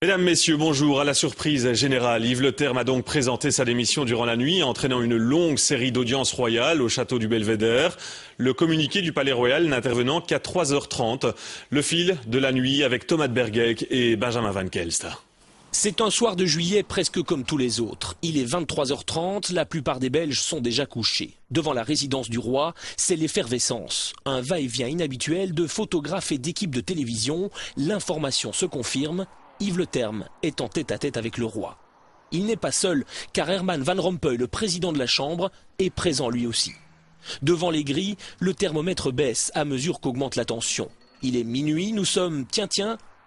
Mesdames, Messieurs, bonjour. À la surprise générale, Yves Le Terme a donc présenté sa démission durant la nuit, entraînant une longue série d'audiences royales au château du Belvédère. Le communiqué du Palais Royal n'intervenant qu'à 3h30. Le fil de la nuit avec Thomas de Bergeyck et Benjamin Van Kelst. C'est un soir de juillet presque comme tous les autres. Il est 23h30, la plupart des Belges sont déjà couchés. Devant la résidence du roi, c'est l'effervescence. Un va-et-vient inhabituel de photographes et d'équipes de télévision. L'information se confirme. Yves Le Terme est en tête-à-tête avec le roi. Il n'est pas seul, car Herman Van Rompuy, le président de la Chambre, est présent lui aussi. Devant les grilles, le thermomètre baisse à mesure qu'augmente la tension. Il est minuit, nous sommes,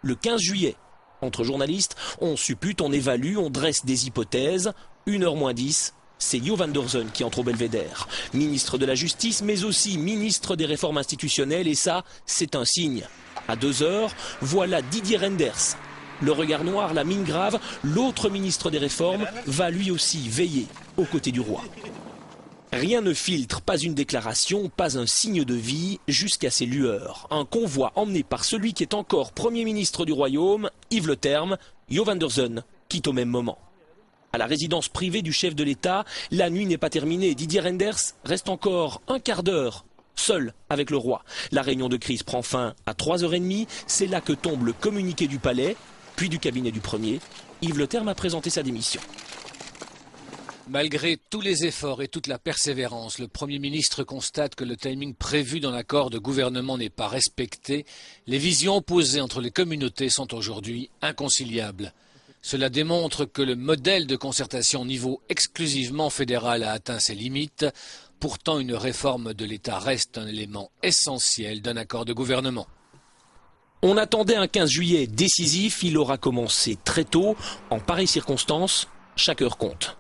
le 15 juillet. Entre journalistes, on suppute, on évalue, on dresse des hypothèses. 1h moins 10, c'est Jo van der Zen qui entre au Belvédère. Ministre de la Justice, mais aussi ministre des Réformes institutionnelles, et ça, c'est un signe. À 2h, voilà Didier Reynders. Le regard noir, la mine grave, l'autre ministre des Réformes va lui aussi veiller aux côtés du roi. Rien ne filtre, pas une déclaration, pas un signe de vie, jusqu'à ces lueurs. Un convoi emmené par celui qui est encore Premier ministre du Royaume, Yves Le Terme, Jo van der Zen, quitte au même moment. À la résidence privée du chef de l'État, la nuit n'est pas terminée. Didier Reynders reste encore un quart d'heure seul avec le roi. La réunion de crise prend fin à 3h30. C'est là que tombe le communiqué du palais, puis du cabinet du premier. Yves Le Terme a présenté sa démission. Malgré tous les efforts et toute la persévérance, le Premier ministre constate que le timing prévu dans l'accord de gouvernement n'est pas respecté. Les visions opposées entre les communautés sont aujourd'hui inconciliables. Cela démontre que le modèle de concertation au niveau exclusivement fédéral a atteint ses limites. Pourtant, une réforme de l'État reste un élément essentiel d'un accord de gouvernement. On attendait un 15 juillet décisif, il aura commencé très tôt. En pareilles circonstances, chaque heure compte.